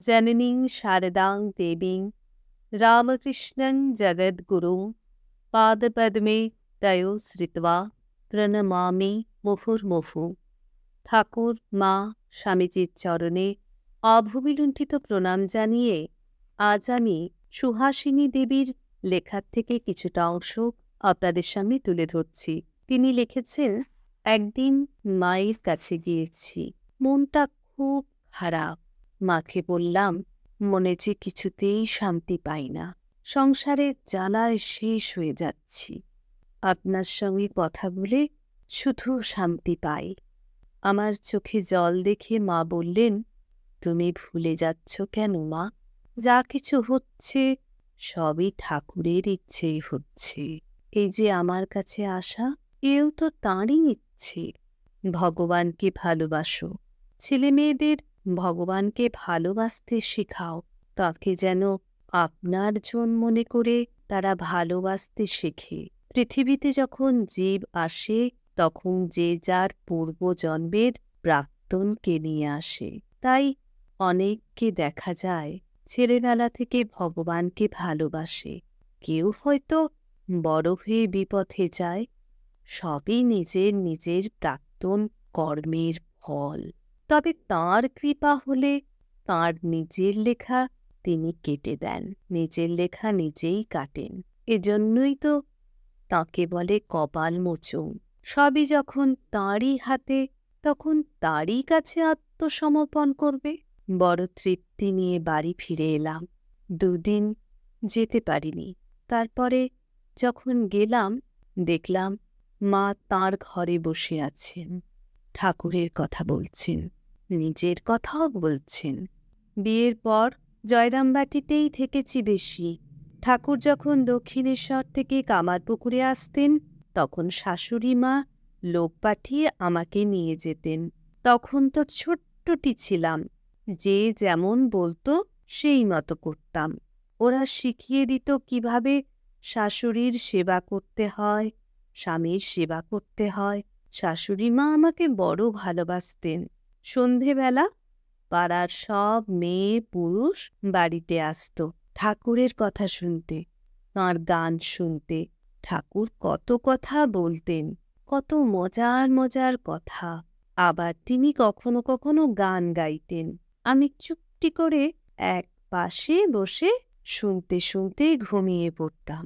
জননীং শারদাং দেবীং রামকৃষ্ণং জগদ্গুরুং পাদপদ্মে তয়ো শ্রিত্বা প্রণমামি মুহুর্মুহু। ঠাকুর, মা, স্বামীজির চরণে অভূমিলুণ্ঠিত প্রণাম জানিয়ে আজ আমি সুহাসিনী দেবীর লেখার থেকে কিছুটা অংশ আপনাদের সামনে তুলে ধরছি। তিনি লিখেছেন, একদিন মায়ের কাছে গিয়েছি, মনটা খুব খারাপ। মাকে বললাম, মনে যে কিছুতেই শান্তি পাই না, সংসারের জ্বালায় শেষ হয়ে যাচ্ছি। আপনার সঙ্গে কথা বলে শুধু শান্তি পাই। আমার চোখে জল দেখে মা বললেন, তুমি ভুলে যাচ্ছ কেন মা? যা কিছু হচ্ছে সবই ঠাকুরের ইচ্ছেই হচ্ছে। এই যে আমার কাছে আসা, এও তো তাঁরই ইচ্ছে। ভগবানকে ভালোবাসো, ছেলে মেয়েদের ভগবানকে ভালোবাসতে শেখাও। তাকে যেন আপনার জন মনে করে তারা ভালোবাসতে শেখে। পৃথিবীতে যখন জীব আসে তখন যে যার পূর্বজন্মের প্রাক্তনকে নিয়ে আসে। তাই অনেককে দেখা যায় ছেলেবেলা থেকে ভগবানকে ভালোবাসে, কেউ হয়তো বড় হয়ে বিপথে যায়। সবই নিজের নিজের প্রাক্তন কর্মের ফল। তবে তাঁর কৃপা হলে তাঁর নিজের লেখা তিনি কেটে দেন, নিজের লেখা নিজেই কাটেন। এজন্যই তো তাঁকে বলে কপাল মোচন। সবই যখন তাঁরই হাতে, তখন তাঁরই কাছে আত্মসমর্পণ করবে। বড় তৃপ্তি নিয়ে বাড়ি ফিরে এলাম। 2 দিন যেতে পারিনি। তারপরে যখন গেলাম দেখলাম মা তাঁর ঘরে বসে আছেন, ঠাকুরের কথা বলছেন, নিজের কথাও বলছেন। বিয়ের পর জয়রামবাটিতেই থেকেছি বেশি। ঠাকুর যখন দক্ষিণেশ্বর থেকে কামারপুকুরে আসতেন তখন শাশুড়ি মা লোক পাঠিয়ে আমাকে নিয়ে যেতেন। তখন তো ছোট্টটি ছিলাম, যে যেমন বলতো সেই মতো করতাম। ওরা শিখিয়ে দিত কিভাবে শাশুড়ির সেবা করতে হয়, স্বামীর সেবা করতে হয়। শাশুড়ি মা আমাকে বড় ভালোবাসতেন। সন্ধেবেলা পাড়ার সব মেয়ে পুরুষ বাড়িতে আসত ঠাকুরের কথা শুনতে, তাঁর গান শুনতে। ঠাকুর কত কথা বলতেন, কত মজার মজার কথা। আবার তিনি কখনো কখনো গান গাইতেন। আমি চুপটি করে এক পাশে বসে শুনতে শুনতে ঘুমিয়ে পড়তাম।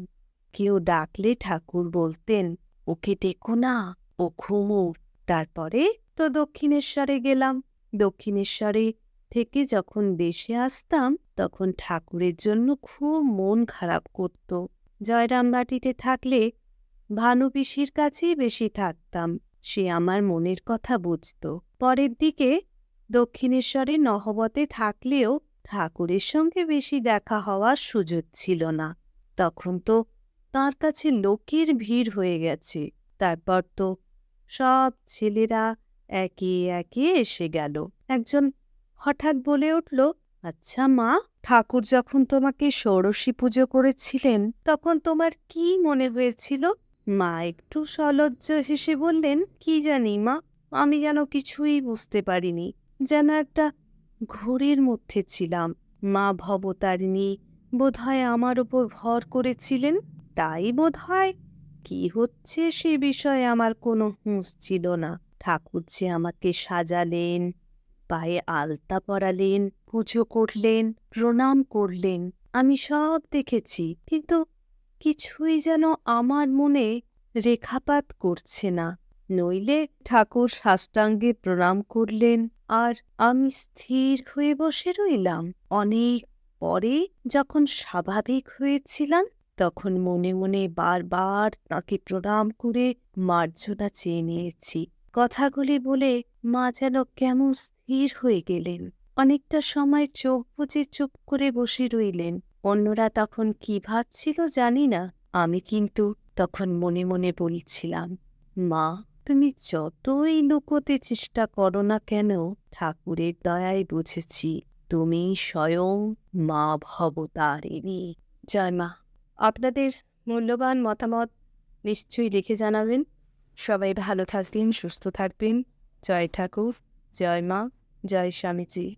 কেউ ডাকলে ঠাকুর বলতেন, ওকে ডেকো না, ও ঘুমুক। তারপরে তো দক্ষিণেশ্বরে গেলাম। দক্ষিণেশ্বরে থেকে যখন দেশে আসতাম তখন ঠাকুরের জন্য খুব মন খারাপ করত। জয়রামবাটিতে থাকলে ভানু পিসির কাছেই বেশি থাকতাম, সে আমার মনের কথা বুঝত। পরের দিকে দক্ষিণেশ্বরে নহবতে থাকলেও ঠাকুরের সঙ্গে বেশি দেখা হওয়ার সুযোগ ছিল না। তখন তো তাঁর কাছে লোকের ভিড় হয়ে গেছে। তারপর তো সব ছেলেরা একে একে এসে গেল। একজন হঠাৎ বলে উঠল, আচ্ছা মা, ঠাকুর যখন তোমাকে ষোড়শী পুজো করেছিলেন তখন তোমার কি মনে হয়েছিল? মা একটু সলজ্জ হেসে বললেন, কি জানি মা, আমি যেন কিছুই বুঝতে পারিনি, যেন একটা ঘোরের মধ্যে ছিলাম। মা ভবতারিণী বোধহয় আমার ওপর ভর করেছিলেন, তাই বোধহয় কি হচ্ছে সে বিষয়ে আমার কোনো হুঁশ ছিল না। ঠাকুর যে আমাকে সাজালেন, পায়ে আলতা পরালেন, পুজো করলেন, প্রণাম করলেন, আমি সব দেখেছি, কিন্তু কিছুই যেন আমার মনে রেখাপাত করছে না। নইলে ঠাকুর সাষ্টাঙ্গে প্রণাম করলেন আর আমি স্থির হয়ে বসে রইলাম। অনেক পরে যখন স্বাভাবিক হয়েছিলাম তখন মনে মনে বারবার তাঁকে প্রণাম করে মার্জনা চেয়ে নিয়েছি। কথাগুলি বলে মা যেন কেমন স্থির হয়ে গেলেন। অনেকটা সময় চোখ বুজে চুপ করে বসে রইলেন। অন্যরা তখন কি ভাবছিল জানি না, আমি কিন্তু তখন মনে মনে বলছিলাম, মা, তুমি যতই লুকোতে চেষ্টা করো না কেন, ঠাকুরের দয়ায় বুঝেছি তুমি স্বয়ং মা ভবতারিণী। জয় মা। আপনাদের মূল্যবান মতামত নিশ্চয়ই লিখে জানাবেন। সবাই ভালো থাকবেন, সুস্থ থাকবেন। জয় ঠাকুর, জয় মা, জয় স্বামীজি।